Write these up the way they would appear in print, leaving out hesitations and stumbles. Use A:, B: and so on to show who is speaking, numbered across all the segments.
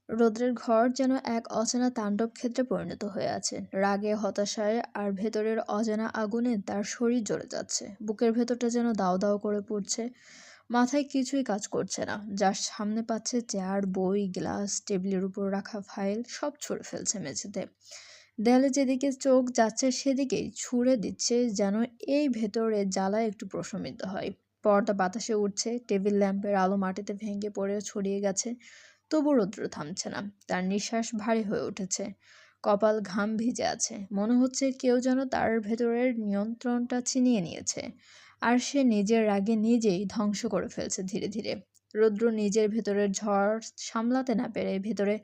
A: রৌদ্রের ঘর যেন এক অচেনা তাণ্ডব ক্ষেত্রে পরিণত হয়ে আছে। রাগে, হতাশায় আর ভেতরের অজানা আগুনে তার শরীর জ্বলে যাচ্ছে। বুকের ভেতরটা যেন দাউ দাউ করে পড়ছে। মাথায় কিছুই কাজ করছে না। যার সামনে পাচ্ছে চেয়ার, বই, গ্লাস, টেবিলের উপর রাখা ফাইল সব ছুঁড়ে ফেলছে মেঝেতে। দেয়ালে যেদিকে চোখ যাচ্ছে সেদিকেই ছুঁড়ে দিচ্ছে, যেন এই ভেতরে জ্বালায় একটু প্রশমিত হয়। পর্দা বাতাসে উঠছে, টেবিল ল্যাম্পের আলো মাটিতে ভেঙে পড়ে ছড়িয়ে গেছে। তবু রৌদ্র থামছে না। তার নিঃশ্বাস ভারী হয়ে উঠেছে। কপাল ঘাম ভিজে আছে। মনে হচ্ছে কেউ যেন তার ভেতরের নিয়ন্ত্রণটা ছিনিয়ে নিয়েছে। আর সে নিজের রাগে নিজেই ধ্বংস করে ফেলছে ধীরে ধীরে। রৌদ্র নিজের ভেতরের ঝড় সামলাতে না পেরে ভেতরে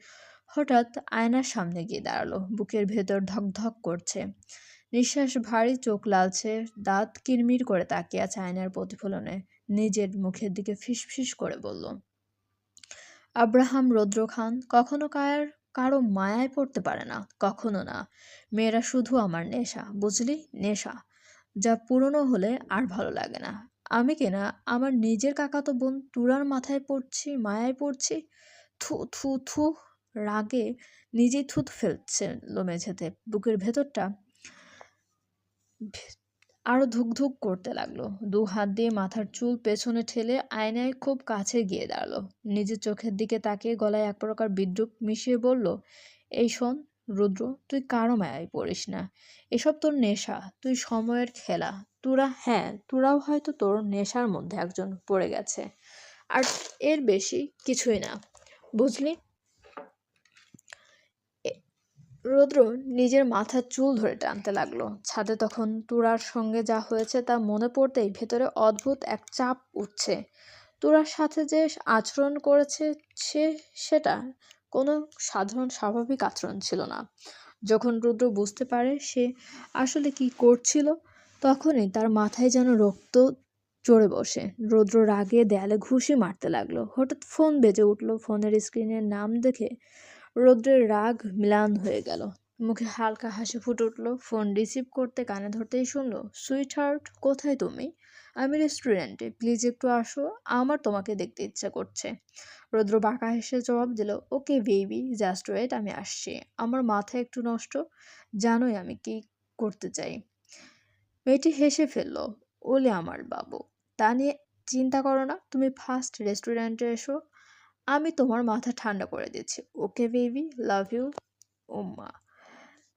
A: হঠাৎ আয়নার সামনে গিয়ে দাঁড়ালো। বুকের ভেতর ধকধক করছে। নিঃশ্বাস ভারী, চোখ লালচে, দাঁত কিরমির করে তাকিয়ে আছে আয়নার প্রতিফলনে। নিজের মুখের দিকে ফিসফিস করে বলল, আব্রাহাম রৌদ্র খান কখনো কারো মায়ায় পড়তে পারে না, কখনো না। মেয়েরা শুধু আমার নেশা, বুঝলি? নেশা, যা পুরনো হলে আর ভালো লাগে না। আমি কিনা আমার নিজের কাকাতো বোন তুরার মাথায় পড়ছি, মায়ায় পড়ছি। থু থু থু। রাগে নিজেই থুত ফেলছে মেঝেতে। বুকের ভেতরটা আরো ধুকধুক করতে লাগলো। দু হাত দিয়ে মাথার চুল পেছনে ঠেলে আয়নায় খুব কাছে গিয়ে দাঁড়ালো। নিজের চোখের দিকে তাকিয়ে গলায় এক প্রকার বিদ্রুপ মিশিয়ে বলল, এই শোন রুদ্র, তুই কারো মায়ায় পড়িস না। এসব তোর নেশা, তুই সময়ের খেলা। তোরাও হয়তো তোর নেশার মধ্যে একজন পড়ে গেছে। আর এর বেশি কিছুই না, বুঝলি? রৌদ্র নিজের মাথার চুল ধরে টানতে লাগলো। ছাদে তখন তুরার সঙ্গে যা হয়েছে তা মনে পড়তেই ভেতরে অদ্ভুত এক চাপ উঠছে। তুরার সাথে যে আচরণ করেছে সেটা কোনো সাধারণ স্বাভাবিক আচরণ ছিল না। যখন রুদ্র বুঝতে পারে সে আসলে কি করছিল, তখনই তার মাথায় যেন রক্ত চড়ে বসে। রৌদ্র রাগে দেয়ালে ঘুষি মারতে লাগলো। হঠাৎ ফোন বেজে উঠল। ফোনের স্ক্রিনের নাম দেখে রৌদ্রের রাগ ম্লান হয়ে গেল। মুখে হালকা হাসি ফুটে উঠল। ফোন রিসিভ করতে কানে ধরতেই শুনল, সুইট হার্ট, কোথায় তুমি? আমি রেস্টুরেন্টে, প্লিজ একটু আসো, আমার তোমাকে দেখতে ইচ্ছা করছে। রৌদ্র বাঁকা হেসে জবাব দিল, ওকে বেবি, জাস্ট ওয়েট, আমি আসছি। আমার মাথা একটু নষ্ট, জানোই আমি কি করতে চাই। মেয়েটি হেসে ফেলল। ওলে আমার বাবু, তা নিয়ে চিন্তা করো না, তুমি ফার্স্ট রেস্টুরেন্টে এসো, আমি তোমার মাথা ঠান্ডা করে দিচ্ছি। Okay baby, love you. উম্মা।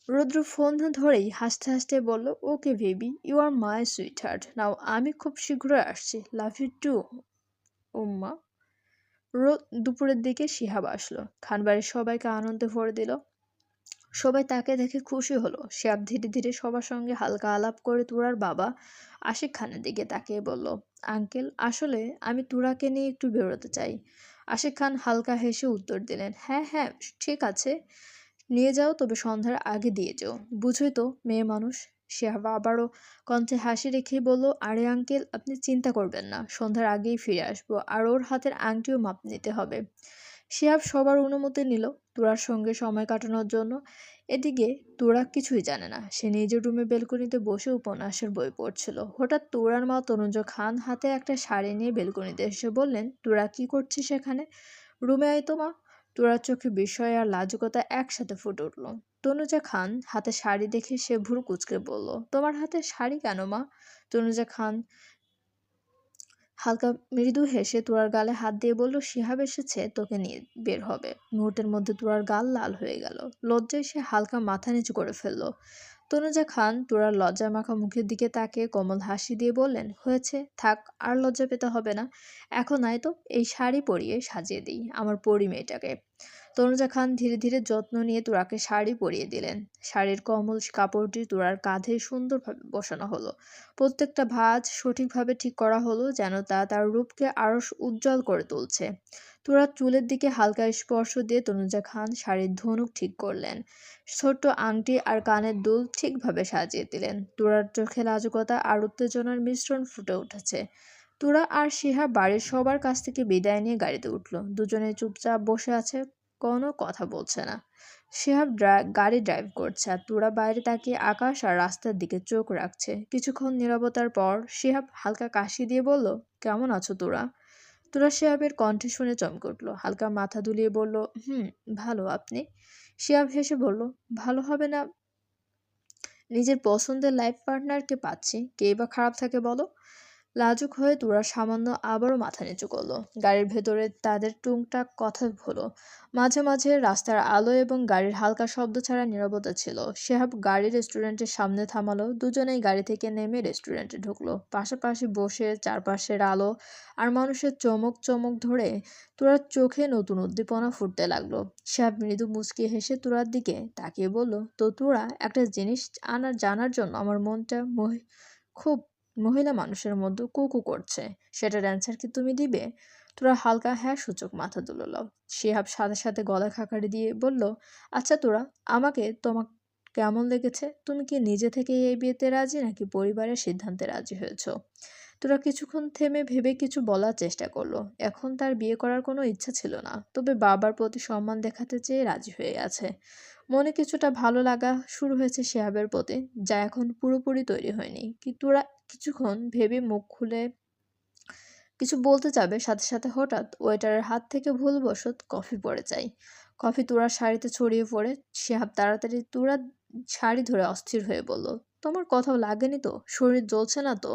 A: রুদ্র ফোন ধরেই হাসতে হাসতে বলল, okay baby, you are my sweetheart, now আমি খুব শীঘ্রই আসছি, লাভ ইউ টু। উম্মা। দুপুরের দিকে শিহাব আসলো। খানবাড়ির সবাইকে আনন্দে ভরে দিল। সবাই তাকে দেখে খুশি হলো। শিহাব ধীরে ধীরে সবার সঙ্গে হালকা আলাপ করে তুরার বাবা আশিক খানের দিকে তাকিয়ে বলল, আঙ্কেল, আসলে আমি তুরাকে নিয়ে একটু বেরোতে চাই। আশিক খান হালকা হেসে উত্তর দিলেন, হ্যাঁ হ্যাঁ, ঠিক আছে, নিয়ে যাও, তবে সন্ধ্যার আগে দিয়ে যাও, বুঝোই তো মেয়ে মানুষ। শিহাব আবারও কণ্ঠে হাসি রেখেই বলল, আরে আঙ্কেল, আপনি চিন্তা করবেন না, সন্ধ্যার আগেই ফিরে আসবো, আর ওর হাতের আংটিও মাপ নিতে হবে। শিহাব সবার অনুমতি নিল তুরার সঙ্গে সময় কাটানোর জন্য। এদিকে তুরা কিছুই জানে না। সে নিজের রুমে বেলকনিতে বসে উপন্যাসের বই পড়ছিল। হঠাৎ তুরার মা তনুজা খান হাতে একটা শাড়ি নিয়ে বেলকনিতে এসে বললেন, তুরা কি করছিস সেখানে? রুমে আয় তো মা। তুরার চোখে বিস্ময় আর লাজুকতা একসাথে ফুটে উঠল। তনুজা খান হাতে শাড়ি দেখে সে ভুরু কুঁচকে বলল, তোমার হাতে শাড়ি কেন মা? তনুজা খান হালকা মৃদু হেসে তুরার গালে হাত দিয়ে বলল, শিহাব এসেছে, তোকে নিয়ে বের হবে। মুহূর্তের মধ্যে তুরার গাল লাল হয়ে গেল। লজ্জায় সে হালকা মাথা নিচু করে ফেলল। তনুজা খান তুরার লজ্জা মাখা মুখের দিকে তাকিয়ে কোমল হাসি দিয়ে বললেন, হয়েছে, থাক, আর লজ্জা পেতে হবে না। এখন আয় তো, এই শাড়ি পরিয়ে সাজিয়ে দিই আমার পরি মেয়েটাকে। তনুজা খান ধীরে ধীরে যত্ন নিয়ে তুরাকে শাড়ি পরিয়ে দিলেন। শাড়ির কোমল কাপড়টি তুরার কাঁধে সুন্দরভাবে বসানো হলো। প্রত্যেকটা ভাঁজ সঠিকভাবে ঠিক করা হলো, যেন তা তার রূপকে আরো উজ্জ্বল করে তুলছে। তুরার চুলের দিকে হালকা স্পর্শ দিয়ে তনুজা খান শাড়ির ধনুক ঠিক করলেন। ছোট্ট আংটি আর কানের দুল ঠিকভাবে সাজিয়ে দিলেন। তুরার চোখে লাজুকতা আর উত্তেজনার মিশ্রণ ফুটে উঠেছে। তুরা আর শিহাব বাড়ির সবার কাছ থেকে বিদায় নিয়ে গাড়িতে উঠল। দুজনে চুপচাপ বসে আছে, কোনো কথা বলছে না। শিহাব গাড়ি ড্রাইভ করছে আর তুরা বাইরে তাকিয়ে আকাশ আর রাস্তার দিকে চোখ রাখছে। কিছুক্ষণ নীরবতার পর শিহাব হালকা কাশি দিয়ে বলল, কেমন আছো তুরা? তুরা শিহাবের কণ্ঠে শুনে চমকে উঠল, হালকা মাথা দুলিয়ে বলল, ভালো। আপনি? শিহাব হেসে বলল, ভালো হবে না? নিজের পছন্দের লাইফ পার্টনারকে পাচ্ছি, কে বা খারাপ থাকে বলো? লাজুক হয়ে তুরা সামান্য আবারও মাথা নিচু করলো। গাড়ির ভেতরে তাদের টুংটাক কথা হলো। মাঝে মাঝে রাস্তার আলো এবং গাড়ির হালকা শব্দ ছাড়া নীরবতা ছিল। শিহাব গাড়ি রেস্টুরেন্টের সামনে থামালো। দুজনেই গাড়ি থেকে নেমে রেস্টুরেন্টে ঢুকলো। পাশাপাশি বসে চারপাশের আলো আর মানুষের চমক চমক ধরে তুরার চোখে নতুন উদ্দীপনা ফুটতে লাগলো। শিহাব মৃদু মুচকি হেসে তুরার দিকে তাকিয়ে বলল, তো তুরা, একটা জিনিস জানার জন্য আমার মনটা খুব মহিলা মানুষের মধ্যে কুকু করছে, সেটার অ্যান্সার কি তুমি দিবে? তোরা হালকা হ্যাঁ সূচক মাথা তুলল। শিহাব সাথে সাথে গলা খাকারি দিয়ে বলল, আচ্ছা তোরা, আমাকে তোমার কেমন লেগেছে? তুমি কি নিজে থেকে এই বিয়েতে রাজি নাকি পরিবারের সিদ্ধান্তে রাজি হয়েছো? তোরা কিছুক্ষণ থেমে ভেবে কিছু বলার চেষ্টা করলো। এখন তার বিয়ে করার কোনো ইচ্ছা ছিল না, তবে বাবার প্রতি সম্মান দেখাতে চেয়ে রাজি হয়ে আছে। মনে কিছুটা ভালো লাগা শুরু হয়েছে শিহাবের প্রতি, যা এখন পুরোপুরি তৈরি হয়নি। কিন্তু ওরা কিছুক্ষণ ভেবে মুখ খুলে কিছু বলতে যাবে, সাথে সাথে হঠাৎ ওয়েটারের হাত থেকে ভুলবশত কফি পড়ে যায়। কফি তুরার শাড়িতে ছড়িয়ে পড়ে। শিহাব তাড়াতাড়ি তুরার শাড়ি ধরে অস্থির হয়ে বলল, তোমার কোথাও লাগেনি তো? শরীর জ্বলছে না তো?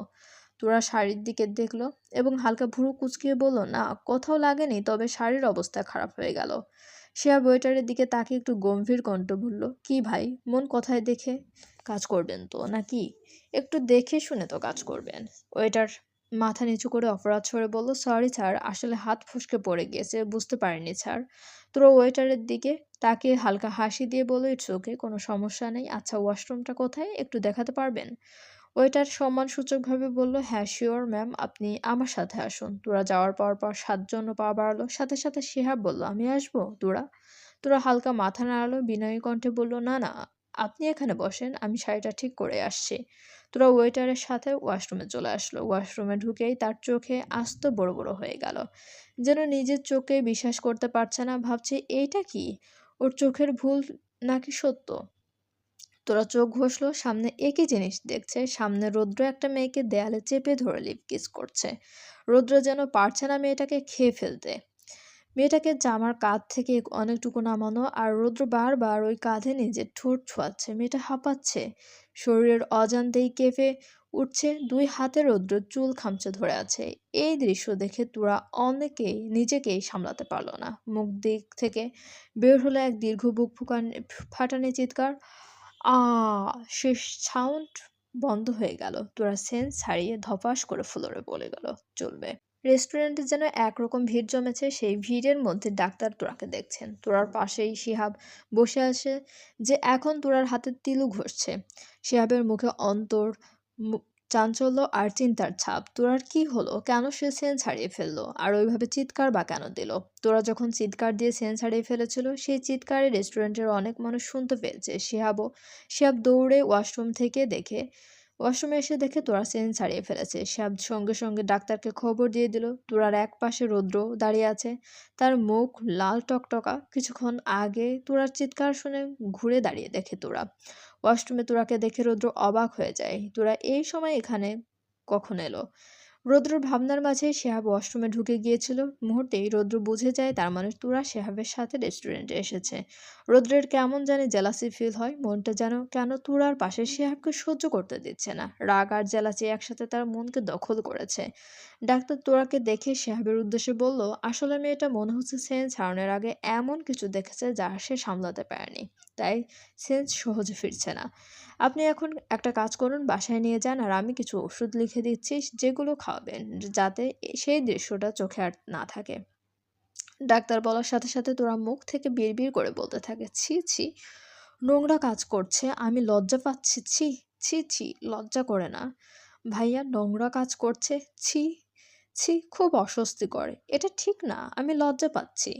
A: তুরা শাড়ির দিকে দেখলো এবং হালকা ভুরু কুঁচকিয়ে বলল, না কোথাও লাগেনি, তবে শাড়ির অবস্থা খারাপ হয়ে গেল। শিহাব ওয়েটারের দিকে তাকে একটু গম্ভীর কণ্ঠে বলল, কি ভাই, মন কোথায় দেখে কাজ করবেন তো নাকি? একটু দেখে শুনে তো কাজ করবেন। ওয়েটার মাথা নিচু করে অপরাধ স্বরে বলল, সরি স্যার, আসলে হাত ফসকে পড়ে গিয়েছে, বুঝতে পারিনি স্যার। তোরা ওয়েটারের দিকে তাকে হালকা হাসি দিয়ে বলল, ইটস ওকে, কোনো সমস্যা নেই। আচ্ছা, ওয়াশরুমটা কোথায়, একটু দেখাতে পারবেন? ওয়েটার সম্মানসূচকভাবে বলল, হ্যাঁ শিওর ম্যাম, আপনি আমার সাথে আসুন। তোরা যাওয়ার পর পর 7 জন পা বাড়ালো। সাথে সাথে শিহাব বলল, আমি আসবো? তোরা তোরা হালকা মাথা নাড়ালো, বিনয়ী কণ্ঠে বলল, না না, আপনি এখানে বসেন, আমি শাড়িটা ঠিক করে আসছি। তোরা ওয়েটারের সাথে ওয়াশরুমে চলে আসলো। ওয়াশরুমে ঢুকেই তার চোখে আস্ত বড় বড় হয়ে গেল, যেন নিজের চোখে বিশ্বাস করতে পারছে না। ভাবছে, এইটা কি, ওর চোখের ভুল নাকি সত্য? তোরা চোখ ঘষলো, সামনে একই জিনিস দেখছে। সামনে রৌদ্র একটা মেয়েকে দেয়ালে চেপে ধরে লিপ কিস করছে। রৌদ্র যেন পারছে না মেয়েটাকে খেয়ে ফেলতে। মেয়েটাকে জামার কাঁধ থেকে অনেকটুকু নামানো, আর রৌদ্র বারবার ওই কাঁধে নিজের ঠোঁট ছোঁয়াচ্ছে। মেয়েটা হাঁপাচ্ছে, শরীরের অজান্তেই কেঁপে উঠছে। 2 হাতে রৌদ্র চুল খামচে ধরে আছে। এই দৃশ্য দেখে তোরা অনেকেই নিজেকেই সামলাতে পারলো না। মুখ দিক থেকে বের হলো এক দীর্ঘ বুক ফাটানি চিৎকার। আ শেষ সাউন্ড বন্ধ হয়ে গেল। তোরা সেন্স হারিয়ে ধপাস করে ফ্লোরে পড়ে গেল। চলবে। রেস্টুরেন্টে যেন একরকম ভিড় জমেছে। সেই ভিড়ের মধ্যে ডাক্তার তোরাকে দেখছেন। তোরার পাশেই শিহাব বসে আছে, যে এখন তোরার হাতে তিলু ঘষছে। শিহাবের মুখে অন্তর, চাঞ্চল্য আর চিন্তার ছাপ। তোরার কি হলো? কেন সে সেন্স হারিয়ে ফেললো? আর ওইভাবে চিৎকার বা কেন দিল? তোরা যখন চিৎকার দিয়ে সেন্স হারিয়ে ফেলেছিল, সেই চিৎকারে রেস্টুরেন্টের অনেক মানুষ শুনতে পেয়েছে। শিহাব দৌড়ে ওয়াশরুমে এসে দেখে তোরা সেন্স হারিয়ে ফেলেছে। শিহাব সঙ্গে সঙ্গে ডাক্তারকে খবর দিয়ে দিল। তোরার এক পাশে রৌদ্র দাঁড়িয়ে আছে, তার মুখ লাল টকটকা। কিছুক্ষণ আগে তোরার চিৎকার শুনে ঘুরে দাঁড়িয়ে দেখে তোরা। ওয়াশরুমে তোরাকে দেখে রৌদ্র অবাক হয়ে যায়। তোরা এই সময় এখানে কখন এলো? রৌদ্রর ভাবনার মাঝে শিহাব ওয়াশরুমে ঢুকে গিয়েছিল। মুহূর্তেই রৌদ্র বুঝে যায়, তার মানে তোরা শিহাবের সাথে রেস্টুরেন্টে এসেছে। রৌদ্রের কেমন জানি জেলাসি ফিল হয়। মনটা যেন কেন তুরার পাশে শিহাবকে সহ্য করতে দিচ্ছে না। রাগ আর জেলাসি একসাথে তার মনকে দখল করেছে। ডাক্তার তোরাকে দেখে শিহাবের উদ্দেশ্যে বলল, আসলে মেয়েটা মনে হচ্ছে সেন্স হারানোর আগে এমন কিছু দেখেছে যা সে সামলাতে পারেনি, তাই সেন্স সহজে ফিরছে না। আপনি এখন একটা কাজ করুন, বাসায় নিয়ে যান, আর আমি কিছু ওষুধ লিখে দিচ্ছি, যেগুলো খাওয়াবেন, যাতে সেই দৃশ্যটা চোখে আর না থাকে। ডাক্তার বলার সাথে সাথে তোরা মুখ থেকে বিড়বিড় করে বলতে থাকে, ছি ছি, নোংরা কাজ করছে, আমি লজ্জা পাচ্ছি। ছি ছি ছি, লজ্জা করে না ভাইয়া, নোংরা কাজ করছে। ছি ছি, খুব অস্বস্তি করে, এটা ঠিক না, আমি লজ্জা পাচ্ছি।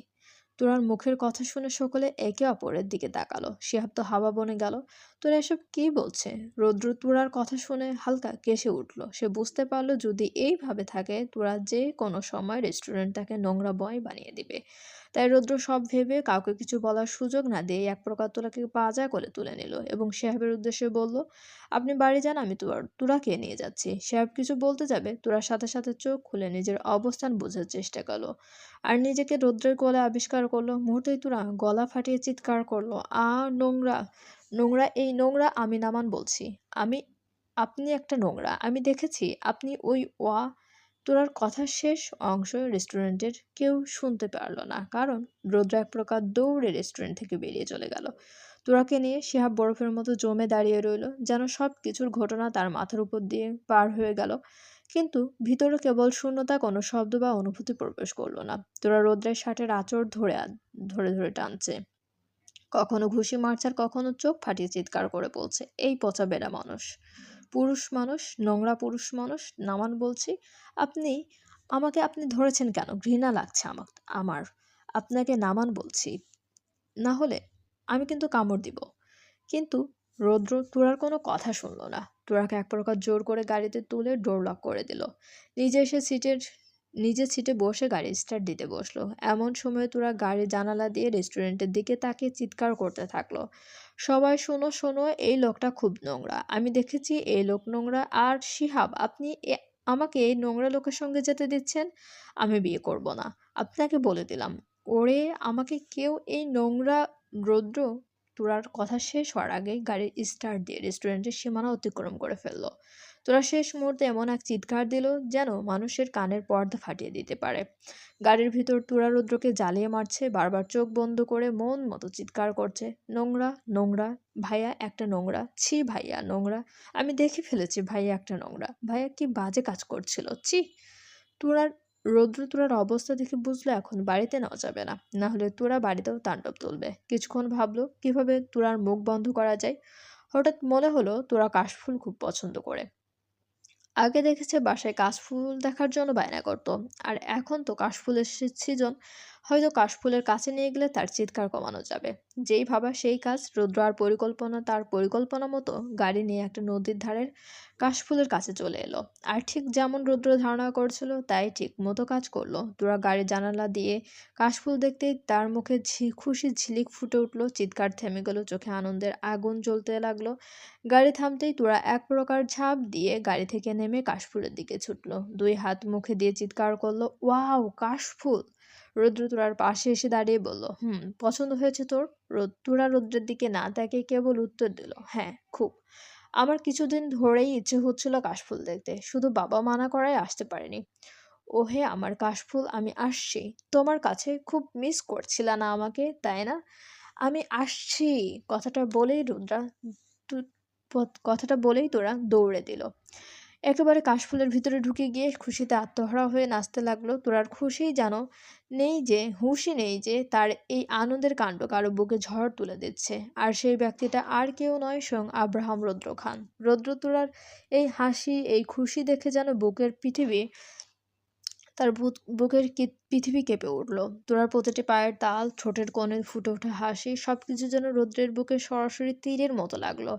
A: তোরার মুখের কথা শুনে সকলে একে অপরের দিকে তাকালো। শিহাব তো হাওয়া বনে গেল। তোরা এসব কি বলছে? রৌদ্র তোরার কথা শুনে হালকা কেসে উঠল। সে বুঝতে পারলো, যদি এইভাবে থাকে তোরা যে কোনো সময় রেস্টুরেন্টটাকে নোংরা বয় বানিয়ে দিবে। তাই রৌদ্র সব ভেবে কাউকে কিছু বলার সুযোগ না দিয়ে এক প্রকার তুরাকে পাজা করে তুলে নিল এবং শিহাবের উদ্দেশ্যে বলল, আপনি বাড়ি যান, আমি তুরাকে নিয়ে যাচ্ছি। শিহাব কিছু বলতে যাবে, তুরার সাথে সাথে চোখ খুলে নিজের অবস্থান বোঝার চেষ্টা করলো আর নিজেকে রৌদ্রের কোলে আবিষ্কার করলো। মুহূর্তেই তুরা গলা ফাটিয়ে চিৎকার করলো, নোংরা, নোংরা, এই নোংরা, আমি নামান বলছি। আমি আপনি একটা নোংরা, আমি দেখেছি আপনি ওই ওয়া। তোরার কথার শেষ অংশ রেস্টুরেন্টের কেউ শুনতে পারল না, কারণ রৌদ্র এক প্রকার দৌড়ে রেস্টুরেন্ট থেকে বেরিয়ে চলে গেল। তোরাকে নিয়ে শিহাব বরফের মতো জমে দাঁড়িয়ে রইল, যেন সব কিছুর ঘটনা তার মাথার উপর দিয়ে পার হয়ে গেল, কিন্তু ভিতরে কেবল শূন্যতা, কোনো শব্দ বা অনুভূতি প্রবেশ করলো না। তোরা রৌদ্রের শার্টের আঁচড় ধরে ধরে ধরে টানছে, কখনো ঘুষি মারছে আর কখনো চোখ ফাটিয়ে চিৎকার করে বলছে, এই পচা বেড়া মানুষ, পুরুষ মানুষ, নোংরা পুরুষ মানুষ, নামান বলছি। আপনি আপনি ধরেছেন কেন? ঘৃণা লাগছে আমার। আপনাকে নামান বলছি, না হলে আমি কিন্তু কামড় দিব। কিন্তু রৌদ্র তুরার কোনো কথা শুনল না। তুরাকে এক প্রকার জোর করে গাড়িতে তুলে ডোর লক করে দিল। নিজে এসে নিজের সিটে বসে গাড়ি স্টার্ট দিতে বসলো। এমন সময় তুরা গাড়ির জানালা দিয়ে রেস্টুরেন্টের দিকে তাকিয়ে চিৎকার করতে থাকলো, সবাই শোনো শোনো, এই লোকটা খুব নোংরা, আমি দেখেছি এই লোক নোংরা। আর শিহাব, আপনি আমাকে এই নোংরা লোকের সঙ্গে যেতে দিচ্ছেন? আমি বিয়ে করব না, আপনাকে বলে দিলাম। ওরে, আমাকে কেউ এই নোংরা। রৌদ্র তোরার কথা শেষ হওয়ার আগেই গাড়ির স্টার্ট দিয়ে রেস্টুরেন্টের সীমানা অতিক্রম করে ফেললো। তোরা শেষ মুহূর্তে এমন এক চিৎকার দিল যেন মানুষের কানের পর্দা ফাটিয়ে দিতে পারে। গাড়ির ভিতর তুরা রৌদ্রকে জ্বালিয়ে মারছে, বারবার চোখ বন্ধ করে মন মতো চিৎকার করছে, নোংরা, নোংরা, ভাইয়া একটা নোংরা, ছি ভাইয়া নোংরা, আমি দেখে ফেলেছি ভাইয়া একটা নোংরা, ভাইয়া কি বাজে কাজ করছিল, ছি। তুরার তুরার অবস্থা দেখে বুঝলো এখন বাড়িতে নেওয়া যাবে না, না হলে তুরা বাড়িতেও তাণ্ডব তুলবে। কিছুক্ষণ ভাবলো কিভাবে তুরার মুখ বন্ধ করা যায়। হঠাৎ মনে হলো তুরা কাশফুল খুব পছন্দ করে। আগে দেখেছে বাসায় কাশফুল দেখার জন্য বায়না করত, আর এখন তো কাশফুলের সিজন, হয়তো কাশফুলের কাছে নিয়ে গেলে তার চিৎকার কমানো যাবে। যেই ভাবা সেই কাজ। রুদ্র আর তার পরিকল্পনা মতো গাড়ি নিয়ে একটা নদীর ধারের কাশফুলের কাছে চলে এলো। আর ঠিক যেমন রুদ্র ধারণা করছিল তাই ঠিক মতো কাজ করলো। তোরা গাড়ির জানালা দিয়ে কাশফুল দেখতেই তার মুখে খুশির ঝিলিক ফুটে উঠলো, চিৎকার থেমে গেল, চোখে আনন্দের আগুন জ্বলতে লাগলো। গাড়ি থামতেই তোরা এক প্রকার ঝাঁপ দিয়ে গাড়ি থেকে নেমে কাশফুলের দিকে ছুটলো, দুই হাত মুখে দিয়ে চিৎকার করলো, ওয়াও কাশফুল। রৌদ্র তোরার পাশে এসে দাঁড়িয়ে বলল, পছন্দ হয়েছে তোর? তোরা রৌদ্রের দিকে না তাকে কেবল উত্তর দিল, হ্যাঁ খুব। আমার কিছুদিন ধরেই ইচ্ছে হচ্ছিল কাশফুল দেখতে, শুধু বাবা মানা করায় আসতে পারিনি। ওহে আমার কাশফুল, আমি আসছি তোমার কাছে। খুব মিস করছিলা না আমাকে, তাই না? আমি আসছি, কথাটা বলেই রুদ্রা কথাটা বলেই তোরা দৌড়ে দিল, একেবারে কাশফুলের ভিতরে ঢুকে গিয়ে খুশিতে আত্মহারা হয়ে নাচতে লাগলো। তোরার খুশি যেন হুঁশই নেই যে তার এই আনন্দের কাণ্ড কারো বুকে ঝড় তুলে দিচ্ছে। আর সেই ব্যক্তিটা আর কেউ নয়, স্বয়ং আব্রাহাম রৌদ্র খান। রৌদ্র তোরার এই হাসি, এই খুশি দেখে যেন বুকের পৃথিবী কেঁপে উঠল। তোরার প্রতিটি পায়ের তাল, ঠোঁটের কোণে ফুটে ওঠা হাসি, সবকিছু যেন রৌদ্রের বুকে সরাসরি তীরের মতো লাগলো।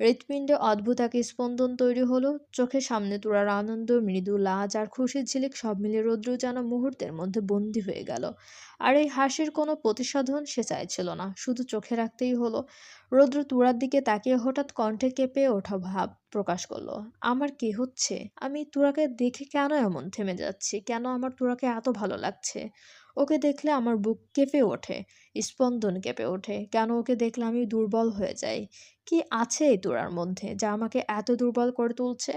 A: হৃৎপিণ্ডে অদ্ভুত এক স্পন্দন তৈরি হলো। চোখের সামনে তোরার আনন্দ, মৃদু লাজ আর খুশির ঝিলিক সব মিলিয়ে রৌদ্র যেন মুহূর্তের মধ্যে বন্দী হয়ে গেল। আর এই হাসির কোনো প্রতিসাধন সে চাইছিল না, শুধু চোখে রাখতেই হলো। রৌদ্র তুরার দিকে তাকিয়ে হঠাৎ কণ্ঠে কেঁপে ওঠা ভাব প্রকাশ করলো, আমার কি হচ্ছে? আমি তুরাকে দেখে কেন এমন থেমে যাচ্ছি? কেন আমার তুরাকে এত ভালো লাগছে? ওকে দেখলে আমার বুক কেঁপে ওঠে, স্পন্দন কেঁপে ওঠে। কেন ওকে দেখলে আমি দুর্বল হয়ে যাই? কি আছে এই তোড়ার মধ্যে যা আমাকে এত দুর্বল করে তুলছে?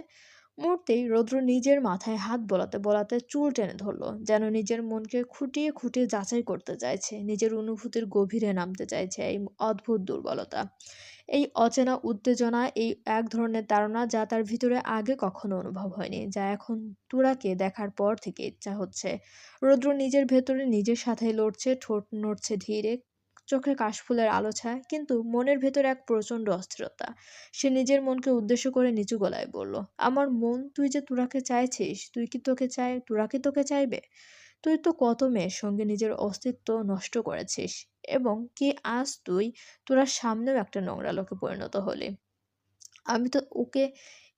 A: মুহূর্তেই রৌদ্র নিজের মাথায় হাত বোলাতে বোলাতে চুল টেনে ধরল, যেন নিজের মনকে খুঁটিয়ে খুঁটিয়ে যাচাই করতে চাইছে, নিজের অনুভূতির গভীরে নামতে চাইছে। এই অদ্ভুত দুর্বলতা, এই অচেনা উত্তেজনা, এই এক ধরনের তাড়না যা তার ভিতরে আগে কখনো অনুভব হয়নি, যা এখন তুরাকে দেখার পর থেকে ইচ্ছা হচ্ছে। রৌদ্র নিজের ভেতরে নিজের সাথে লড়ছে, ঠোঁট নড়ছে ধীরে, চোখে কাশফুলের আলো ছায়, কিন্তু মনের ভেতর এক প্রচণ্ড অস্থিরতা। সে নিজের মনকে উদ্দেশ্য করে নিচু গলায় বলল, আমার মন, তুই যে তুরাকে চাইছিস, তুরাকে তোকে চাইবে? তুই তো কত মেয়ের সঙ্গে নিজের অস্তিত্ব নষ্ট করেছিস, এবং কি আজ তুই তোরার সামনেও একটা নোংরা লোকে পরিণত হলি। আমি তো ওকে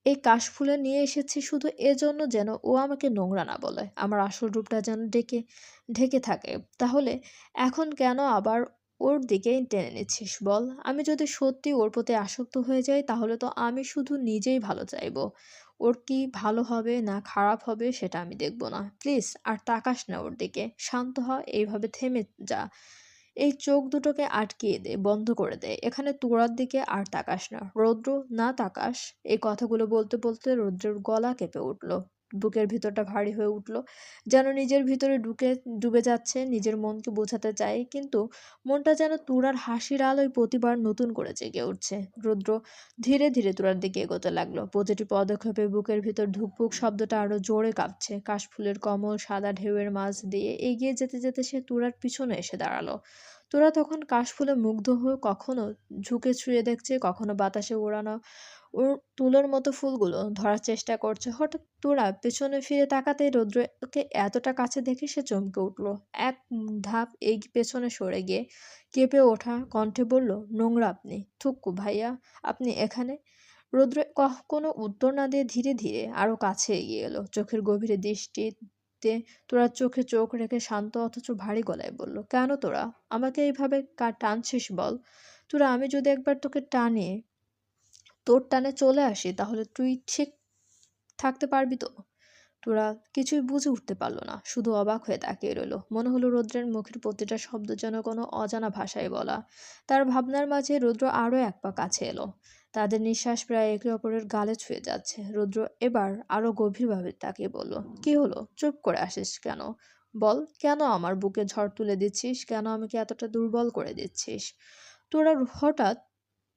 A: এই কাশফুলে নিয়ে এসেছি শুধু এজন্য যেন ও আমাকে নোংরা না বলে, আমার আসল রূপটা যেন ঢেকে থাকে। তাহলে এখন কেন আবার ওর দিকেই টেনে নিচ্ছিস বল? আমি যদি সত্যি ওর প্রতি আসক্ত হয়ে যাই তাহলে তো আমি শুধু নিজেই ভালো চাইবো। ওর কি ভালো হবে না খারাপ হবে সেটা আমি দেখব না। প্লিজ আর তাকাস না ওর দিকে। শান্ত হ, এইভাবে থেমে যা। এই চোখ দুটোকে আটকিয়ে দে, বন্ধ করে দে। এখানে তোড়ার দিকে আর তাকাস না। রৌদ্র, না তাকাস। এই কথাগুলো বলতে বলতে রৌদ্রের গলা কেঁপে উঠল। বুকের ভিতরটা ভারী হয়ে উঠল। যেন নিজের ভিতরে ডুবে যাচ্ছে, নিজের মনকে বোঝাতে চায়। কিন্তু মনটা যেন তুরার হাসির আলোয় প্রতিবার নতুন করে জেগে উঠছে। রৌদ্র ধীরে ধীরে তুরার দিকে এগোতে লাগলো। প্রতিটি পদক্ষেপে বুকের ভিতর ধুকপুক শব্দটা আরো জোরে কাঁপছে। কাশফুলের কমল সাদা ঢেউয়ের মাঝ দিয়ে এগিয়ে যেতে যেতে সে তুরার পিছনে এসে দাঁড়ালো। তোরা তখন কাশফুলে মুগ্ধ হয়ে কখনো ঝুঁকে ছুঁয়ে দেখছে, কখনো বাতাসে ওড়ানো ওর তুলোর মতো ফুলগুলো ধরার চেষ্টা করছে। হঠাৎ তোরা পেছনে ফিরে তাকাতেই রৌদ্রকে এতটা কাছে দেখে সে চমকে উঠল। এক ধাপ পেছনে সরে গিয়ে কেঁপে ওঠা কণ্ঠে বলল, নোংরা আপনি! থুক্কু ভাইয়া, আপনি এখানে? রৌদ্র কোনো উত্তর না দিয়ে ধীরে ধীরে আরো কাছে এগিয়ে এলো। চোখের গভীরে দৃষ্টিতে তোরা চোখে চোখ রেখে শান্ত অথচ ভারী গলায় বলল, কেন তোরা আমাকে এইভাবে টানছিস বল? তোরা আমি যদি একবার তোকে তোর টানে চলে আসি তাহলে তুই ঠিক থাকতে পারবি তো? তোরা কিছুই বুঝে উঠতে পারল না, শুধু অবাক হয়ে তাকিয়ে রইল। মনে হলো রৌদ্রের মুখের প্রতিটা শব্দ যেন কোনো অজানা ভাষায় বলা। তার ভাবনার মাঝে রৌদ্র আরো এক পা কাছে এলো। তাদের নিঃশ্বাস প্রায় একে অপরের গালে ছুঁয়ে যাচ্ছে। রৌদ্র এবার আরো গভীরভাবে তাকিয়ে বলল, কি হলো? চুপ করে আসিস কেন? বল, কেন আমার বুকে ঝড় তুলে দিচ্ছিস? কেন আমাকে এতটা দুর্বল করে দিচ্ছিস? তোরা হঠাৎ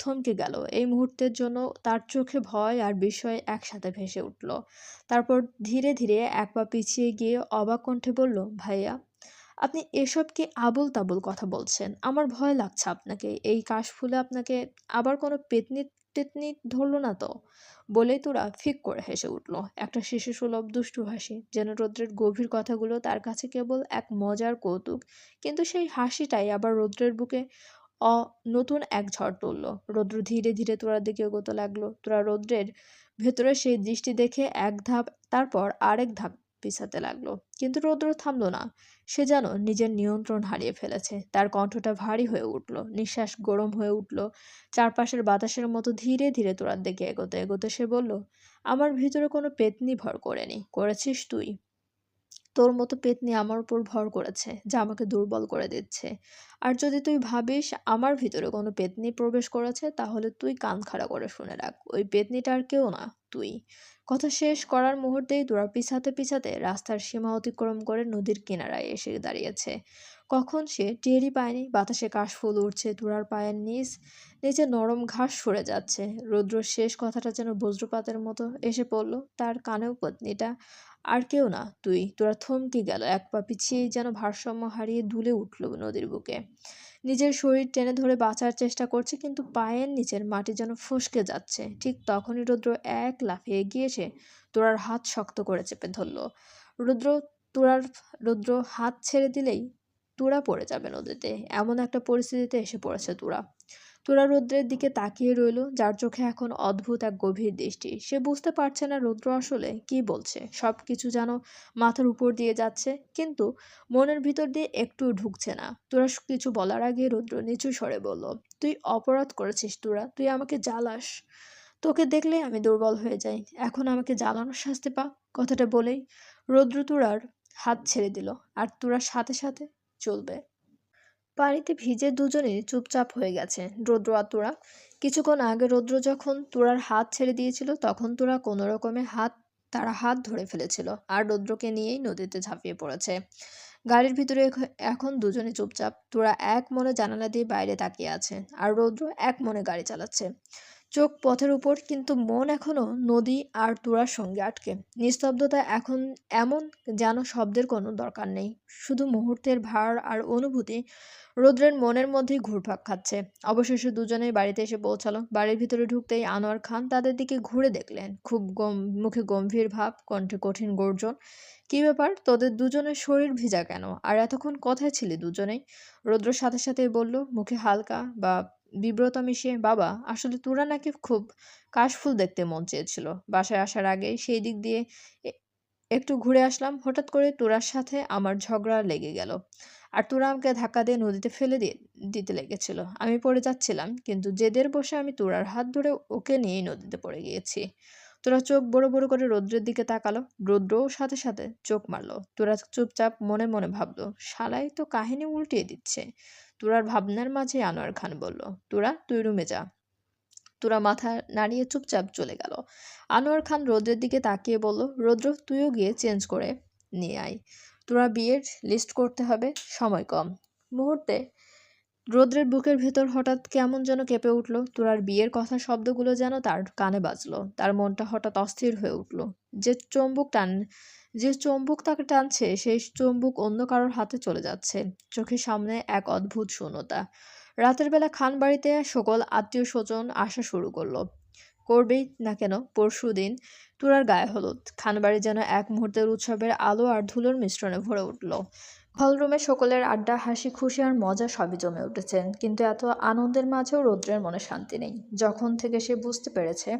A: থমকে গেল। এই মুহূর্তের জন্য তার চোখে ভয় আর বিস্ময় একসাথে ভেসে উঠল। তারপর ধীরে ধীরে এক পা পিছিয়ে গিয়ে অবাক কণ্ঠে বলল, ভাইয়া, আপনি এসব কি আবোল তাবোল কথা বলছেন? আমার ভয় লাগছে আপনাকে। এই কাশফুলে আপনাকে আবার কোনো পেতনি টেতনি ধরলো না তো? বলেই তোরা ফিক করে হেসে উঠল। একটা শিশুসুলভ দুষ্টু হাসি, যেন রৌদ্রের গভীর কথাগুলো তার কাছে কেবল এক মজার কৌতুক। কিন্তু সেই হাসিটাই আবার রৌদ্রের বুকে অ নতুন এক ঝড় তুলল। রৌদ্র ধীরে ধীরে তোরার দিকে এগোতে লাগলো। তোরা রৌদ্রের ভেতরে সেই দৃষ্টি দেখে এক ধাপ, তারপর আরেক ধাপ পিছাতে লাগলো। কিন্তু রৌদ্র থামলো না। সে যেন নিজের নিয়ন্ত্রণ হারিয়ে ফেলেছে। তার কণ্ঠটা ভারী হয়ে উঠল, নিঃশ্বাস গরম হয়ে উঠল চারপাশের বাতাসের মতো। ধীরে ধীরে তোরার দিকে এগোতে এগোতে সে বলল, আমার ভিতরে কোনো পেতনি ভর করেনি, করেছিস তুই। তোর মতো পেত্নী আমার উপর ভর করেছে, যা আমাকে দুর্বল করে দিচ্ছে। আর যদি তুই ভাবিস আমার ভিতরে কোনো পেত্নী প্রবেশ করেছে, তাহলে তুই কান খাড়া করে শুনে রাখ, ওই পেত্নীটা আর কেউ না, তুই। কথা শেষ করার মুহূর্তেই তোরা পিছাতে পিছাতে রাস্তার সীমা অতিক্রম করে নদীর কিনারায় এসে দাঁড়িয়েছে। কখন সে টেরই পায়নি বাতাসে কাশফুল উড়ছে, তুরার পায়ের নিচে নরম ঘাস সরে যাচ্ছে। রৌদ্র শেষ কথাটা যেন বজ্রপাতের মতো এসে পড়ল তার কানেও। পত্নীটা আর কেউ না, তুই। তোরা থমকে গেল, এক পা পিছিয়েই যেন ভারসাম্য হারিয়ে দুলে উঠল নদীর বুকে। নিজের শরীর টেনে ধরে বাঁচার চেষ্টা করছে, কিন্তু পায়ের নিচের মাটি যেন ফসকে যাচ্ছে। ঠিক তখনই রৌদ্র এক লাফে এগিয়ে এসে তোরার হাত শক্ত করে চেপে ধরল। রৌদ্র তোরার রৌদ্র হাত ছেড়ে দিলেই তোরা পড়ে যাবে নদীতে। এমন একটা পরিস্থিতিতে এসে পড়েছে তোরা। তোরা রৌদ্রের দিকে তাকিয়ে রইল, যার চোখে এখন অদ্ভুত এক গভীর দৃষ্টি। সে বুঝতে পারছে না রৌদ্র আসলে কি বলছে। সবকিছু যেন মাথার উপর দিয়ে যাচ্ছে, কিন্তু মনের ভিতর দিয়ে একটু ঢুকছে না। তোরা কিছু বলার আগে রৌদ্র নিচু স্বরে বলল, তুই অপরাধ করেছিস তোরা, তুই আমাকে জ্বালাস। তোকে দেখলেই আমি দুর্বল হয়ে যাই, এখন আমাকে জ্বালানোর শাস্তি পা। কথাটা বলেই রৌদ্র তুরার হাত ছেড়ে দিল, আর তুরার সাথে সাথে চলবে। পানিতে ভিজে দুজনেই চুপচাপ হয়ে গেছে রৌদ্র আর তোরা। কিছুক্ষণ আগে রৌদ্র যখন তোরার হাত ছেড়ে দিয়েছিল, তখন তোরা কোনো রকমে তারা হাত ধরে ফেলেছিল আর রৌদ্রকে নিয়েই নদীতে ঝাঁপিয়ে পড়েছে। গাড়ির ভিতরে এখন দুজনে চুপচাপ। তোরা এক মনে জানালা দিয়ে বাইরে তাকিয়ে আছে, আর রৌদ্র এক মনে গাড়ি চালাচ্ছে, চোখ পথের উপর, কিন্তু মন এখনো নদী আর তোরার সঙ্গে আটকে। নিস্তব্ধতা এখন এমন, যেন শব্দের কোনো দরকার নেই, শুধু মুহূর্তের ভার আর অনুভূতি রৌদ্রের মনের মধ্যেই ঘুরপাক খাচ্ছে। অবশেষে দুজনেই বাড়িতে এসে পৌঁছালো। বাড়ির ভিতরে ঢুকতেই আনোয়ার খান তাদের দিকে ঘুরে দেখলেন। খুব মুখে গম্ভীর ভাব, কণ্ঠে কঠিন গর্জন। কি ব্যাপার, তোদের দুজনের শরীর ভিজা কেন? আর এতক্ষণ কোথায় ছিলি দুজনেই? রৌদ্র সাথে সাথে বলল, মুখে হালকা বা বিব্রত মিশিয়ে, বাবা আসলে তোরা নাকি খুব কাশফুল দেখতে মন চেয়েছিল। বাসায় আসার আগে সেই দিক দিয়ে এ- একটু ঘুরে আসলাম, হঠাৎ করে তোরার সাথে আমার ঝগড়া লেগে গেল। আর তোরা আমাকে ধাক্কা দিয়ে নদীতে ফেলে দিতে লেগেছিল। আমি পড়ে যাচ্ছিলাম, কিন্তু জেদের বসে আমি তোরার হাত ধরে ওকে নিয়েই নদীতে পড়ে গিয়েছি। তোরা চোখ বড় বড় করে রৌদ্রের দিকে তাকালো, রৌদ্রও সাথে সাথে চোখ মারলো। তোরা চুপচাপ মনে মনে ভাবলো, শালাই তো কাহিনী উল্টিয়ে দিচ্ছে। তোরার ভাবনার মাঝে আনোয়ার খান বলল, তোরা তুই রুমে যা। তোরা মাথা নাড়িয়ে চুপচাপ চলে গেল। আনোয়ার খান রৌদ্রের দিকে তাকিয়ে বলল, রৌদ্র তুইও গিয়ে চেঞ্জ করে নিয়ে আয়, তোরা বিয়ের লিস্ট করতে হবে, সময় কম। মুহূর্তে রৌদ্রের বুকের ভেতর হঠাৎ কেমন যেন কেঁপে উঠল। তোরার বিয়ের কথা শব্দগুলো যেন তার কানে বাজলো। তার মনটা হঠাৎ অস্থির হয়ে উঠল। যে চুম্বক টান যে চুম্বক তাকে টানছে, সেই চুম্বক অন্য কারোর হাতে চলে যাচ্ছে। চোখের সামনে এক অদ্ভুত শূন্যতা। রাতের বেলা খান বাড়িতে সকল আত্মীয় স্বজন আসা শুরু করলো। করবেই না কেন, পরশুদিন তুরার গায়ে হলুদ। খানবাড়ি যেন এক মুহূর্তের উৎসবের আলো আর ধুলোর মিশ্রণে ভরে উঠল। হলরুমে সকলের আড্ডা, হাসি খুশি আর মজা সবই জমে উঠেছে, কিন্তু এত আনন্দের মাঝেও রৌদ্রের মনে শান্তি নেই। যখন থেকে সে বুঝতে পেরেছে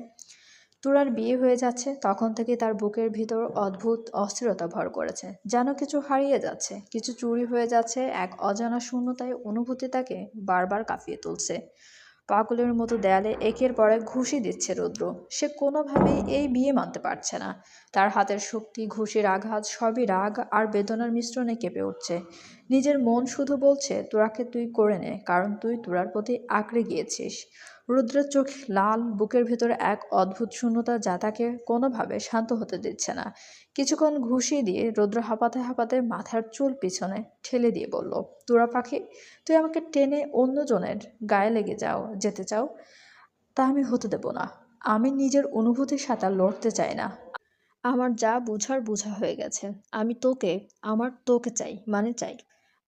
A: তুরার বিয়ে হয়ে যাচ্ছে, তখন থেকে তার বুকের ভিতর অদ্ভুত অস্থিরতা ভর করেছে। যেন কিছু হারিয়ে যাচ্ছে, কিছু চুরি হয়ে যাচ্ছে। এক অজানা শূন্যতায় অনুভূতি তাকে বারবার কাঁপিয়ে তুলছে। পাগলের মতো দেয়ালে একের পর এক ঘুষি দিচ্ছে রৌদ্র। সে কোনোভাবেই এই বিয়ে মানতে পারছে না। তার হাতের শক্তি, ঘুষির আঘাত সবই রাগ আর বেদনার মিশ্রণে কেঁপে উঠছে। নিজের মন শুধু বলছে, তোরাকে তুই করে নে, কারণ তুই তোরার প্রতি আঁকড়ে গিয়েছিস। রুদ্রের চোখ লাল, বুকের ভেতরে এক অদ্ভুত শূন্যতা যা তাকে কোনোভাবে শান্ত হতে দিচ্ছে না। কিছুক্ষণ ঘুষি দিয়ে রৌদ্র হাঁপাতে হাঁপাতে মাথার চুল পিছনে ঠেলে দিয়ে বলল, তোরা পাখি, তুই আমাকে টেনে অন্যজনের গায়ে যেতে চাও, তা আমি হতে দেব না। আমি নিজের অনুভূতির সাথে আর লড়তে চাই না। আমার যা বুঝার বুঝা হয়ে গেছে। আমি তোকে, আমার তোকে চাই, মানে চাই।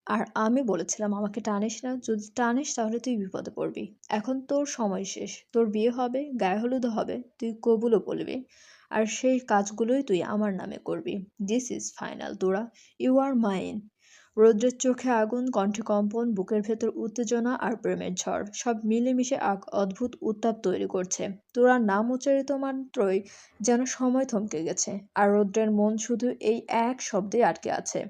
A: আর আমি বলেছিলাম আমাকে টানিস না, যদি টানিস তাহলে তুই বিপদে পড়বি। এখন তোর সময় শেষ, তোর বিয়ে হবে, গায়ে হলুদ হবে, তুই কবুলও বলবি, আর সেই কাজগুলোই তুই আমার নামে করবি। দিস ইজ ফাইনাল তোরা, ইউ আর মাইন। রৌদ্রের চোখে আগুন, কণ্ঠে কম্পন, বুকের ভেতর উত্তেজনা আর প্রেমের ঝড় সব মিলেমিশে এক অদ্ভুত উত্তাপ তৈরি করছে। তোরার নাম উচ্চারিত মাত্রই যেন সময় থমকে গেছে, আর রৌদ্রের মন শুধু এই এক শব্দে আটকে আছে।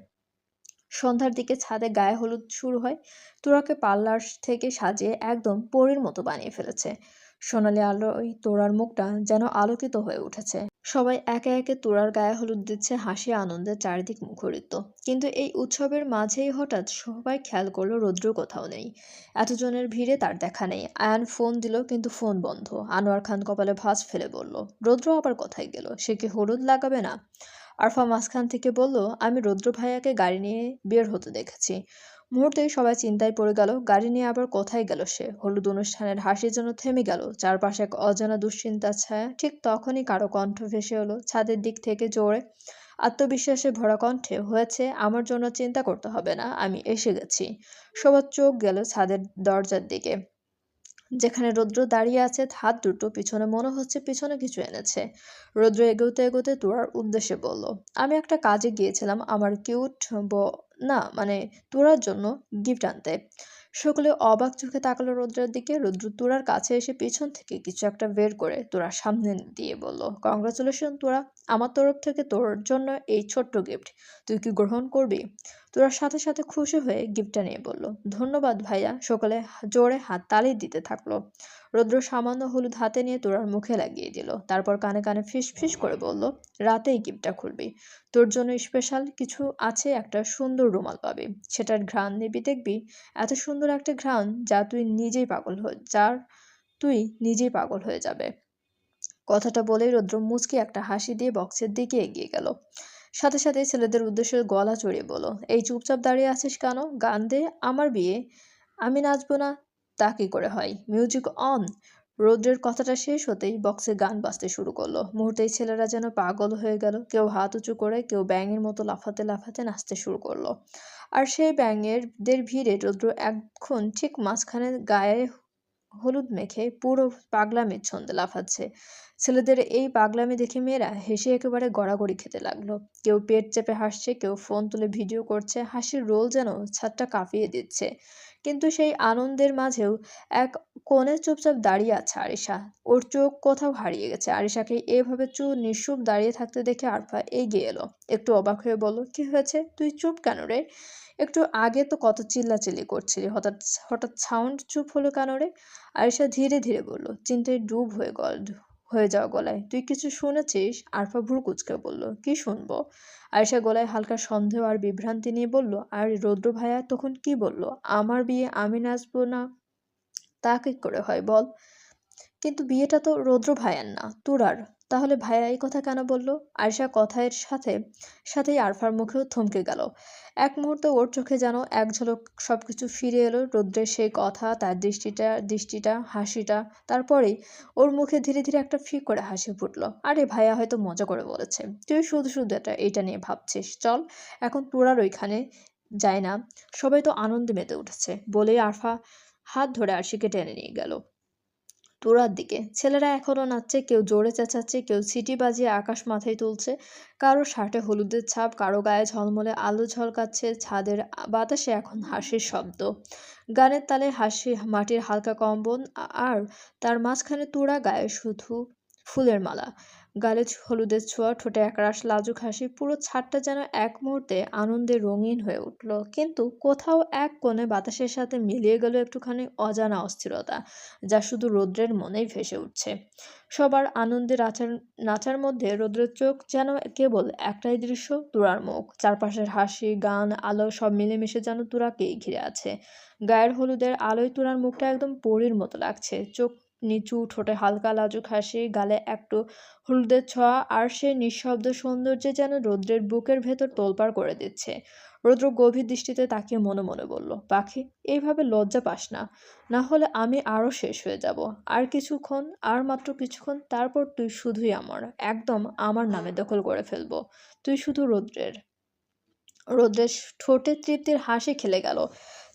A: সন্ধ্যার দিকে ছাদে গায়ে হলুদ শুরু হয়। তোরাকে পার্লার থেকে সাজিয়ে একদম পরীর মতো বানিয়ে ফেলেছে। সোনালি আলোয় তোরার মুখটা যেন আলোকিত হয়ে উঠেছে। সবাই একে একে তোরার গায়ে হলুদ দিচ্ছে, হাসি আনন্দে চারিদিক মুখরিত। কিন্তু এই উৎসবের মাঝেই হঠাৎ সবাই খেয়াল করলো রৌদ্র কোথাও নেই। এতজনের ভিড়ে তার দেখা নেই। আয়ান ফোন দিল, কিন্তু ফোন বন্ধ। আনোয়ার খান কপালে ভাঁজ ফেলে বলল, রৌদ্র আবার কোথায় গেল? সে কি হলুদ লাগাবে না? আরফা মাঝখান থেকে বলল, আমি রৌদ্র ভাইয়াকে গাড়ি নিয়ে বের হতে দেখেছি। মুহূর্তেই সবাই চিন্তায় পড়ে গেল, গাড়ি নিয়ে আবার কোথায় গেল সে? হলুদ অনুষ্ঠানের হাসি যেন থেমে গেল, চারপাশে এক অজানা দুশ্চিন্তার ছায়া। ঠিক তখনই কারো কণ্ঠ ভেসে এলো ছাদের দিক থেকে, জোরে, আত্মবিশ্বাসে ভরা কণ্ঠে, হয়েছে, আমার জন্য চিন্তা করতে হবে না, আমি এসে গেছি। সবার চোখ গেল ছাদের দরজার দিকে, যেখানে রৌদ্র দাঁড়িয়ে আছে, হাত দুটো পিছনে, মনে হচ্ছে পিছনে কিছু এনেছে। রৌদ্র এগোতে এগোতে তোরার উদ্দেশ্যে বলল, আমি একটা কাজে গিয়েছিলাম আমার কিউট না মানে তোরার জন্য গিফট আনতে। সকলে অবাক চোখে তাকালো রৌদ্রের দিকে। রৌদ্র তোরার কাছে এসে পিছন থেকে কিছু একটা বের করে তোরার সামনে দিয়ে বলল, কংগ্রাচুলেশন তোরা, আমার তরফ থেকে তোর জন্য এই ছোট্ট গিফট, তুই কি গ্রহণ করবি? তোরার সাথে সাথে খুশি হয়ে গিফটটা নিয়ে বলল, ধন্যবাদ ভাইয়া। সকলে জোরে হাত তালি দিতে থাকলো। রৌদ্র সামান্য হলুদ হাতে নিয়ে তোরার মুখে লাগিয়ে দিল, তারপর কানে কানে ফিস ফিস করে বলল, রাতেই গিফটটা খুলবি, তোর জন্য স্পেশাল কিছু আছে, একটা সুন্দর রুমাল পাবি, সেটার ঘ্রাণ নিবি, দেখবি এত সুন্দর একটা ঘ্রাণ যার তুই নিজেই পাগল হয়ে যাবে। কথাটা বলেই রৌদ্র মুচকি একটা হাসি দিয়ে বক্সের দিকে এগিয়ে গেল। সাথে সাথে ছেলেদের উদ্দেশ্যে গলা চড়িয়ে বলল, এই চুপচাপ দাঁড়িয়ে আছিস কেন? গান দে, আমার বিয়ে, আমি নাচবো না তা কি করে হয়? Music on. রৌদ্রের কথাটা শেষ হতেই বক্সে গান বাজতে শুরু করলো। মুহূর্তেই ছেলেরা যেন পাগল হয়ে গেল, কেউ হাত উঁচু করে, কেউ ব্যাঙের মতো লাফাতে লাফাতে নাচতে শুরু করলো। আর সেই ব্যাঙেরদের ভিড়ে রৌদ্র এখন ঠিক মাঝখানে গায়ে হলুদ মেখে পুরো পাগলামির ছন্দে লাফাচ্ছে। ছেলেদের এই পাগলামি দেখে মেয়েরা হেসে একেবারে গড়াগড়ি খেতে লাগলো। কেউ পেট চেপে হাসছে, কেউ ফোন তুলে ভিডিও করছে, হাসির রোল যেন ছাদটা কাঁপিয়ে দিচ্ছে। কিন্তু সেই আনন্দের মাঝেও এক কোণে চুপচাপ দাঁড়িয়ে আছে আরিশা। ওর চোখ কোথাও হারিয়ে গেছে। আরিশাকে এভাবে চুপ নিশ্চুপ দাঁড়িয়ে থাকতে দেখে আরফা এগিয়ে এলো। একটু অবাক হয়ে বলল, কি হয়েছে? তুই চুপ কেন রে? একটু আগে তো কত চিল্লাচিল্লি করছিলি, হঠাৎ হঠাৎ সাউন্ড চুপ হলো কেন রে? আরিশা ধীরে ধীরে বলল, চিন্তায় ডুব হয়ে যাওয়া গলায়। তুই কিছু শুনেছিস? আরফা ভ্রু কুঁচকে বলল, কি শুনবো? আরিশা গলায় হালকা সন্দেহ আর বিভ্রান্তি নিয়ে বলল, আর রৌদ্র ভাইয়া তখন কি বলল? আমার বিয়ে আমি নাচবো না তা কি করে হয় বল? কিন্তু বিয়েটা তো রৌদ্র ভাইয়ার না, তুরার। তাহলে ভাইয়া এই কথা কেন বলল? আয়শা কথার সাথেই আরফার মুখেও থমকে গেল। এক মুহূর্তে ওর চোখে যেন এক ঝলক সবকিছু ফিরে এলো। রৌদ্রের সেই কথা, তার দৃষ্টিটা, হাসিটা। তারপরেই ওর মুখে ধীরে ধীরে একটা ফিক করে হাসি ফুটলো। আরে ভাইয়া হয়তো মজা করে বলেছে। তুই শুধু শুধু এটা নিয়ে ভাবছিস। চল এখন তুরার ওইখানে যাই না, সবাই তো আনন্দে মেতে উঠেছে। বলেই আরফা হাত ধরে আরশিকে টেনে নিয়ে গেল তুরার দিকে। ছেলেরা এখনো নাচছে, কেউ জোরে চেঁচাচ্ছে, কেউ সিটি বাজিয়ে আকাশ মাথায় তুলছে। কারো শার্টে হলুদের ছাপ, কারো গায়ে ঝলমলে আলো ঝলকাচ্ছে। ছাদের বাতাসে এখন হাসির শব্দ, গানের তালে হাসি, মাটির হালকা কম্পন। আর তার মাঝখানে তুরা গায়ে শুধু ফুলের মালা, গালে হলুদের ছোঁয়া, ঠোঁটে একরাশ লাজুক হাসি। পুরো ছাদটা যেন এক মুহূর্তে আনন্দে রঙিন হয়ে উঠল। কিন্তু কোথাও এক কোণে বাতাসের সাথে মিলিয়ে গেল একটুখানি অজানা অস্থিরতা, যা শুধু রৌদ্রের মনেই ভেসে উঠছে। সবার আনন্দে নাচার মধ্যে রৌদ্রের চোখ যেন কেবল একটাই দৃশ্য, তুরার মুখ। চারপাশের হাসি, গান, আলো সব মিলেমিশে যেন তুরাকেই ঘিরে আছে। গায়ের হলুদের আলোয় তুরার মুখটা একদম পরীর মতো লাগছে। চোখ নিচু, ঠোঁটে হালকা লাজুক হাসি, গালে একটু হলুদের ছোঁয়া। আর সেই নিঃশব্দ সৌন্দর্যে যেন রৌদ্রের বুকের ভেতর তোলপাড় করে দিচ্ছে। রৌদ্র গভীর দৃষ্টিতে তাকিয়ে মনে মনে বলল, পাখি, এইভাবে লজ্জা পাস না, না হলে আমি আরো শেষ হয়ে যাব। আর কিছুক্ষণ, আর মাত্র কিছুক্ষণ, তারপর তুই শুধুই আমার, একদম আমার নামে দখল করে ফেলবো। তুই শুধু রৌদ্রের ঠোঁটে তৃপ্তির হাসি খেলে গেল।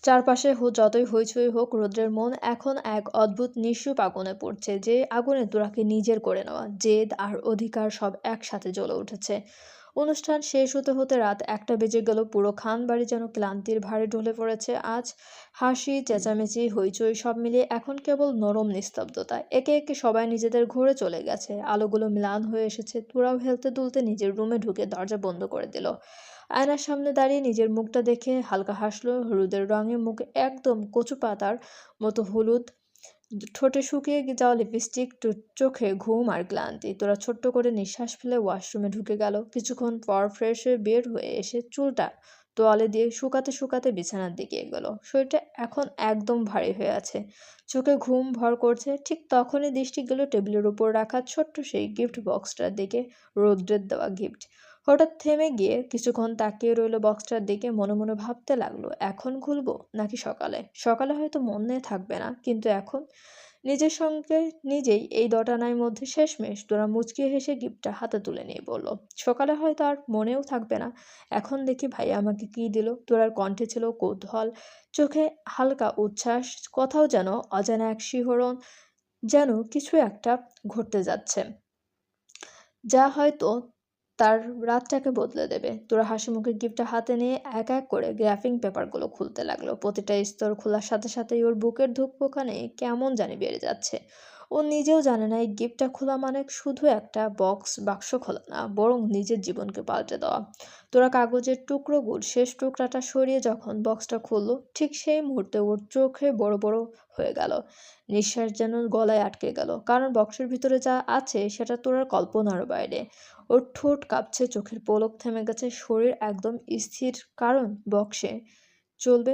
A: চারপাশে যতই হইচই হোক, রৌদ্রের মন এখন এক অদ্ভুত নিঃসুপ আগুনে পড়ছে, যে আগুনে তোরাকে নিজের করে নেওয়া জেদ আর অধিকার সব একসাথে জ্বলে উঠেছে। অনুষ্ঠান শেষ হতে হতে রাত 1টা বেজে গেল। পুরো খানবাড়ি যেন ক্লান্তির ভারে ঢলে পড়েছে আজ। হাসি, চেঁচামেচি, হইচই সব মিলিয়ে এখন কেবল নরম নিস্তব্ধতা। একে একে সবাই নিজেদের ঘরে চলে গেছে। আলোগুলো ম্লান হয়ে এসেছে। তোরাও হেলতে দুলতে নিজের রুমে ঢুকে দরজা বন্ধ করে দিল। আয়নার সামনে দাঁড়িয়ে নিজের মুখটা দেখে হালকা হাসলো। হলুদের রঙে মুখ একদম কচু পাতার মতো হলুদ, ঠোঁটে শুকিয়ে যাওয়া লিপস্টিক, চোখে ঘুম আর ক্লান্তি। তোরা ছোট্ট করে নিঃশ্বাস ফেলে ওয়াশরুমে ঢুকে গেল। কিছুক্ষণ পর ফ্রেশ হয়ে বের হয়ে এসে চুলটা তোয়ালে দিয়ে শুকাতে শুকাতে বিছানার দিকে এগোলো। শরীরটা এখন একদম ভারী হয়ে আছে, চোখে ঘুম ভর করছে। ঠিক তখনই দৃষ্টি গেল টেবিলের উপর রাখা ছোট্ট সেই গিফট বক্সটার দিকে, রৌদ্রের দেওয়া গিফট। হঠাৎ থেমে গিয়ে কিছুক্ষণ তাকিয়ে রইল বক্সটার দিকে। মনে মনে ভাবতে লাগলো, এখন খুলবো নাকি সকালে? সকালে হয়তো মনে থাকবে না, কিন্তু এখন নিজের সঙ্গে নিজেই এই দোটানার মধ্যে শেষমেশ তোরা মুচকি হেসে গিফটটা হাতে তুলে নিয়ে বলল, সকালে হয়তো আর মনেও থাকবে না, এখন দেখি ভাইয়া আমাকে কি দিল। তোরার কণ্ঠে ছিল কৌতূহল, চোখে হালকা উচ্ছ্বাস, কোথাও যেন অজানা এক শিহরণ, যেন কিছু একটা ঘটতে যাচ্ছে, যা হয়তো তার রাতটাকে বদলে দেবে। তোরা হাসিমুখে গিফটটা হাতে নিয়ে এক এক করে গ্রাফিং পেপারগুলো খুলতে লাগলো। প্রতিটা স্তর খোলার সাথে সাথেই ওর বুকের ধুকপুকানি কেমন জানি বেড়ে যাচ্ছে। ও নিজেও জানে না এই গিফটটা খোলা মানে শুধু একটা বাক্স খোলা না, বরং নিজের জীবনকে পাল্টে দেওয়া। তোরা কাগজের শেষ টুকরাটা সরিয়ে যখন বক্সটা খুললো, ঠিক সেই মুহূর্তে ওর চোখে বড় বড় হয়ে গেল। নিঃশ্বাস যেন গলায় আটকে গেল, কারণ বক্সের ভিতরে যা আছে সেটা তোরার কল্পনার বাইরে। ওর ঠোঁট কাঁপছে, চোখের পলক থেমে গেছে, শরীর একদম স্থির, কারণ বক্সে চলবে